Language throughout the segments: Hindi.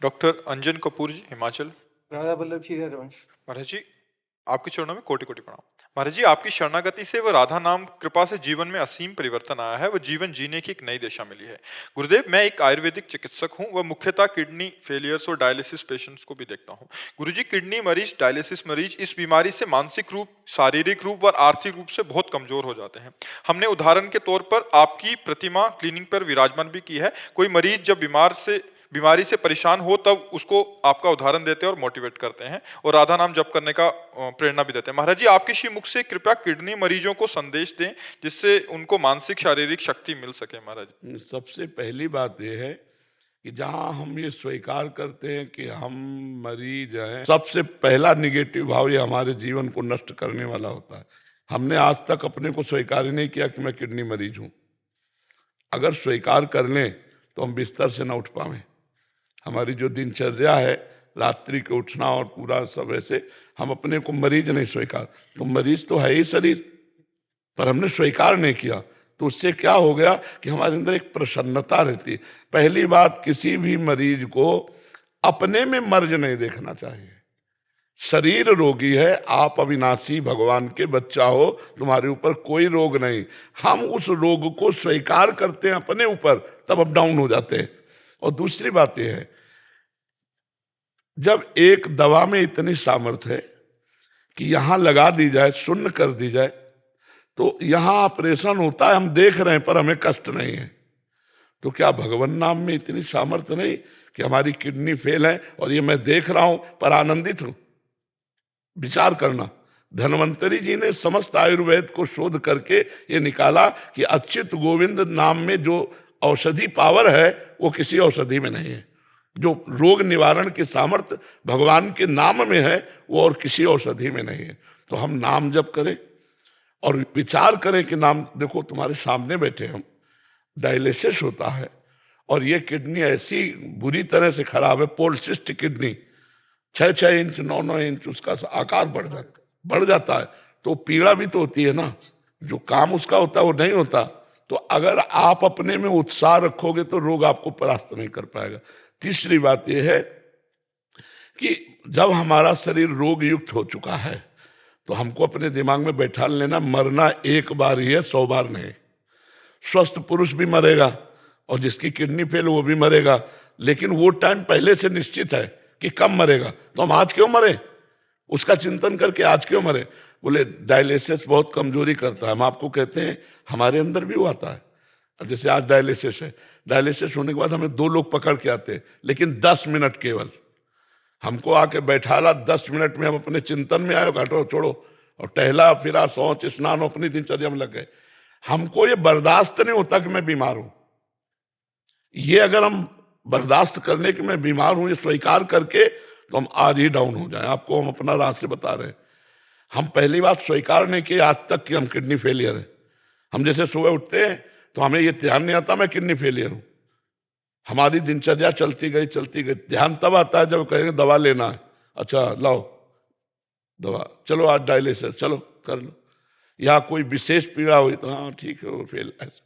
डॉक्टर अंजन कपूर जी, हिमाचल। राधा वल्लभ श्री हरिवंश। महाराज जी, आपके चरणों में कोटि कोटि प्रणाम। महाराज जी, आपकी शरणागति से व राधा नाम कृपा से जीवन में असीम परिवर्तन आया है व जीवन जीने की एक नई दिशा मिली है। गुरुदेव, मैं एक आयुर्वेदिक चिकित्सक हूं व मुख्यतः किडनी फेलियर्स और डायलिसिस पेशेंट्स को भी देखता हूं। गुरुजी, किडनी मरीज, डायलिसिस मरीज इस बीमारी से मानसिक रूप, शारीरिक रूप व आर्थिक रूप से बहुत कमजोर हो जाते हैं। हमने उदाहरण के तौर पर आपकी प्रतिमा क्लिनिक पर विराजमान भी की है। कोई मरीज जब बीमारी से परेशान हो तब उसको आपका उदाहरण देते हैं और मोटिवेट करते हैं और राधा नाम जप करने का प्रेरणा भी देते हैं। महाराज जी, आपके श्री मुख से कृपया किडनी मरीजों को संदेश दें जिससे उनको मानसिक शारीरिक शक्ति मिल सके। महाराज, सबसे पहली बात यह है कि जहां हम ये स्वीकार करते हैं कि हम मरीज हैं, सबसे पहला निगेटिव भाव ये हमारे जीवन को नष्ट करने वाला होता है। हमने आज तक अपने को स्वीकार ही नहीं किया कि मैं किडनी मरीज हूं। अगर स्वीकार कर लें तो हम बिस्तर से ना उठ पाएं। हमारी जो दिनचर्या है, रात्रि के उठना और पूरा सब, ऐसे हम अपने को मरीज नहीं स्वीकार, तो मरीज तो है ही शरीर, पर हमने स्वीकार नहीं किया। तो उससे क्या हो गया कि हमारे अंदर एक प्रसन्नता रहती है। पहली बात, किसी भी मरीज को अपने में मर्ज नहीं देखना चाहिए। शरीर रोगी है, आप अविनाशी भगवान के बच्चा हो, तुम्हारे ऊपर कोई रोग नहीं। हम उस रोग को स्वीकार करते हैं अपने ऊपर, तब अप डाउन हो जाते हैं। और दूसरी बात यह है, जब एक दवा में इतनी सामर्थ्य है कि यहां लगा दी जाए, शून्य कर दी जाए, तो यहां ऑपरेशन होता है, हम देख रहे हैं पर हमें कष्ट नहीं है। तो क्या भगवान नाम में इतनी सामर्थ्य नहीं कि हमारी किडनी फेल है और ये मैं देख रहा हूं पर आनंदित हूं? विचार करना, धन्वंतरी जी ने समस्त आयुर्वेद को शोध करके ये निकाला कि अच्युत गोविंद नाम में जो औषधि पावर है वो किसी औषधि में नहीं है। जो रोग निवारण की सामर्थ्य भगवान के नाम में है वो और किसी औषधि में नहीं है। तो हम नाम जप करें और विचार करें कि नाम, देखो तुम्हारे सामने बैठे हम, डायलिसिस होता है और ये किडनी ऐसी बुरी तरह से खराब है, पोलिसिस्ट किडनी, 6-6 इंच 9-9 इंच उसका आकार बढ़ जाता है। तो पीड़ा भी तो होती है ना, जो काम उसका होता है वो नहीं होता। तो अगर आप अपने में उत्साह रखोगे तो रोग आपको परास्त नहीं कर पाएगा। तीसरी बात यह है कि जब हमारा शरीर रोग युक्त हो चुका है तो हमको अपने दिमाग में बैठा लेना, मरना एक बार ही है, 100 बार नहीं। स्वस्थ पुरुष भी मरेगा और जिसकी किडनी फेल वो भी मरेगा, लेकिन वो टाइम पहले से निश्चित है कि कब मरेगा। तो हम आज क्यों मरे, उसका चिंतन करके आज क्यों मरे। बोले डायलिसिस बहुत कमजोरी करता है। हम आपको कहते हैं हमारे अंदर भी वो आता है। अब जैसे आज डायलिसिस है, डायलिसिस होने के बाद हमें 2 लोग पकड़ के आते हैं, लेकिन 10 मिनट केवल हमको आके बैठाला, 10 मिनट में हम अपने चिंतन में आए, घाटो छोड़ो और टहला फिरा, शौच स्नान अपनी दिनचर्या में लग गए। हमको ये बर्दाश्त नहीं होता कि मैं बीमार हूं। ये अगर हम बर्दाश्त करने की मैं बीमार हूं ये स्वीकार करके, तो हम आज ही डाउन हो जाएं। आपको हम अपना रहस्य बता रहे हैं। हम पहली बात स्वीकार नहीं किए आज तक कि हम किडनी फेलियर है। हम जैसे सुबह उठते हैं तो हमें ये ध्यान नहीं आता मैं किडनी फेलियर हूं। हमारी दिनचर्या चलती गई। ध्यान तब आता है जब कहेंगे दवा लेना है, अच्छा लाओ दवा, चलो आज डायलिसिस, चलो कर लो। या कोई विशेष पीड़ा हुई तो हाँ ठीक है वो फेल। ऐसा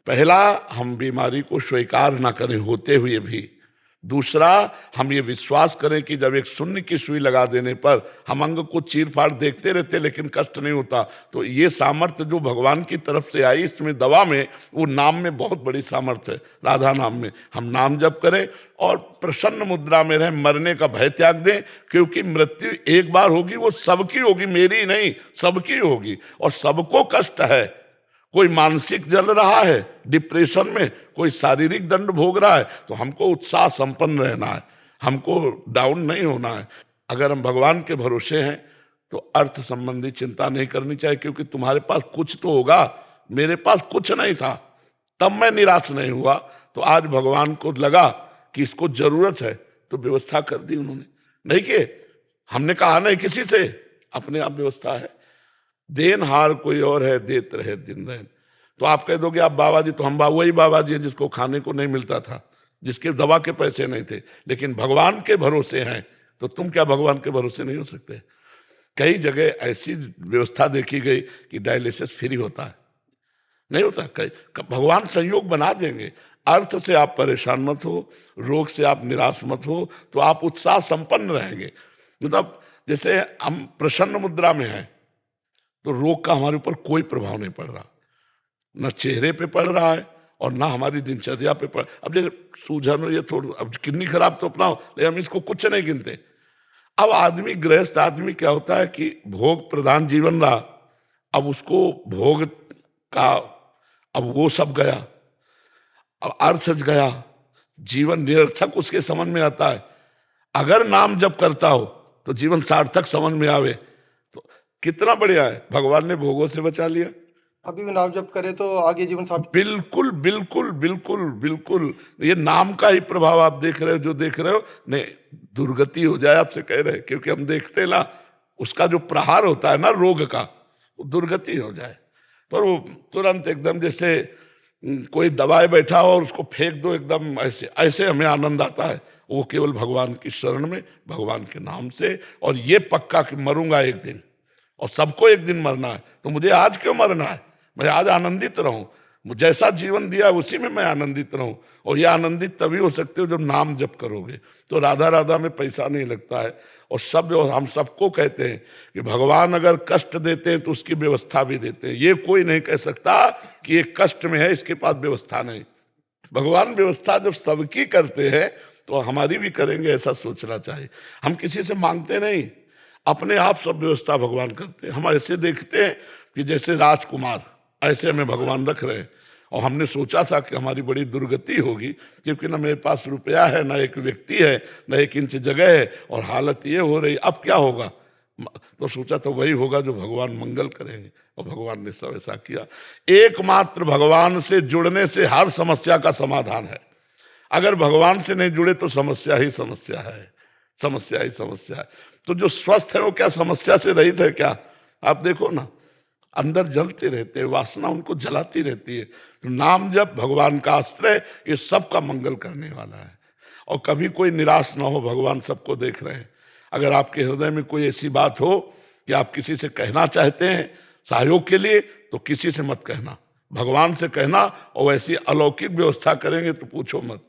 पहला, हम बीमारी को स्वीकार ना करें होते हुए भी। दूसरा, हम ये विश्वास करें कि जब एक शून्य की सुई लगा देने पर हम अंग को चीर फाड़ देखते रहते लेकिन कष्ट नहीं होता। तो ये सामर्थ्य जो भगवान की तरफ से आई इसमें दवा में, वो नाम में बहुत बड़ी सामर्थ्य है। राधा नाम में हम नाम जप करें और प्रसन्न मुद्रा में रहें, मरने का भय त्याग दें, क्योंकि मृत्यु एक बार होगी, वो सबकी होगी, मेरी नहीं, सबकी होगी। और सबको कष्ट है। कोई मानसिक जल रहा है डिप्रेशन में, कोई शारीरिक दंड भोग रहा है, तो हमको उत्साह संपन्न रहना है, हमको डाउन नहीं होना है। अगर हम भगवान के भरोसे हैं तो अर्थ संबंधी चिंता नहीं करनी चाहिए, क्योंकि तुम्हारे पास कुछ तो होगा। मेरे पास कुछ नहीं था तब मैं निराश नहीं हुआ, तो आज भगवान को लगा कि इसको जरूरत है तो व्यवस्था कर दी उन्होंने। नहीं कि हमने कहा नहीं किसी से, अपने आप व्यवस्था है। देनहार कोई और है, देत रहे दिन रहन। तो आप कह दोगे आप बाबा जी, तो हम वही बाबा जी हैं जिसको खाने को नहीं मिलता था, जिसके दवा के पैसे नहीं थे, लेकिन भगवान के भरोसे हैं। तो तुम क्या भगवान के भरोसे नहीं हो सकते? कई जगह ऐसी व्यवस्था देखी गई कि डायलिसिस फ्री होता है, नहीं होता। कई भगवान संयोग बना देंगे। अर्थ से आप परेशान मत हो, रोग से आप निराश मत हो, तो आप उत्साह संपन्न रहेंगे। मतलब जैसे हम प्रसन्न मुद्रा में हैं तो रोग का हमारे ऊपर कोई प्रभाव नहीं पड़ रहा, न चेहरे पे पड़ रहा है और ना हमारी दिनचर्या पे पड़। अब जैसे सूजन ये थोड़ा, अब किडनी खराब तो अपना हो, लेकिन हम इसको कुछ नहीं गिनते। अब आदमी, गृहस्थ आदमी क्या होता है कि भोग प्रधान जीवन रहा, अब उसको भोग का, अब वो सब गया, अब अर्थ गया, जीवन निरर्थक उसके समझ में आता है। अगर नाम जप करता हो तो जीवन सार्थक समझ में आवे तो कितना बढ़िया है, भगवान ने भोगों से बचा लिया। अभी भी नाम जप करे तो आगे जीवन सार्थक। बिल्कुल बिल्कुल बिल्कुल बिल्कुल, ये नाम का ही प्रभाव आप देख रहे हो, जो देख रहे हो। नहीं, दुर्गति हो जाए आपसे कह रहे, क्योंकि हम देखते ना, उसका जो प्रहार होता है ना रोग का, वो दुर्गति हो जाए। पर वो तुरंत एकदम जैसे कोई दबाए बैठा हो और उसको फेंक दो, एकदम ऐसे ऐसे हमें आनंद आता है। वो केवल भगवान की शरण में, भगवान के नाम से। और ये पक्का कि मरूंगा एक दिन, और सबको एक दिन मरना है, तो मुझे आज क्यों मरना है? मैं आज आनंदित रहूं, जैसा जीवन दिया उसी में मैं आनंदित रहूं। और ये आनंदित तभी हो सकते हो जब नाम जप करोगे। तो राधा राधा में पैसा नहीं लगता है। और सब, हम सबको कहते हैं कि भगवान अगर कष्ट देते हैं तो उसकी व्यवस्था भी देते हैं। ये कोई नहीं कह सकता कि ये कष्ट में है, इसके पास व्यवस्था नहीं। भगवान व्यवस्था जब सबकी करते हैं तो हमारी भी करेंगे, ऐसा सोचना चाहिए। हम किसी से मांगते नहीं, अपने आप सब व्यवस्था भगवान करते हैं। हम ऐसे देखते हैं कि जैसे राजकुमार, ऐसे हमें भगवान रख रहे हैं। और हमने सोचा था कि हमारी बड़ी दुर्गति होगी, क्योंकि ना मेरे पास रुपया है, ना एक व्यक्ति है, ना 1 इंच जगह है, और हालत ये हो रही, अब क्या होगा? तो सोचा तो वही होगा जो भगवान मंगल करेंगे, और भगवान ने सब ऐसा किया। एकमात्र भगवान से जुड़ने से हर समस्या का समाधान है। अगर भगवान से नहीं जुड़े तो समस्या ही समस्या है, समस्या ही समस्या है। तो जो स्वस्थ है वो क्या समस्या से रहित है क्या? आप देखो ना, अंदर जलते रहते हैं, वासना उनको जलाती रहती है। तो नाम जप, भगवान का आश्रय, ये सबका मंगल करने वाला है। और कभी कोई निराश ना हो, भगवान सबको देख रहे हैं। अगर आपके हृदय में कोई ऐसी बात हो कि आप किसी से कहना चाहते हैं सहयोग के लिए, तो किसी से मत कहना, भगवान से कहना। और ऐसी अलौकिक व्यवस्था करेंगे तो पूछो मत।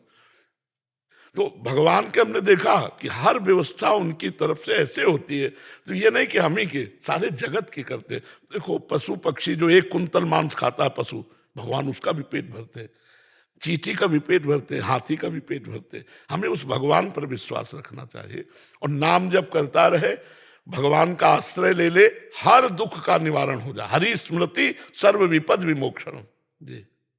तो भगवान के हमने देखा कि हर व्यवस्था उनकी तरफ से ऐसे होती है। तो ये नहीं कि हम ही के, सारे जगत की करते हैं। देखो, पशु पक्षी जो 1 कुंतल मांस खाता है पशु, भगवान उसका भी पेट भरते हैं, चींटी का भी पेट भरते हैं, हाथी का भी पेट भरते हैं। हमें उस भगवान पर विश्वास रखना चाहिए और नाम जप करता रहे, भगवान का आश्रय ले ले, हर दुख का निवारण हो जाए। हरि स्मृति सर्व विपद विमोक्षण। जी।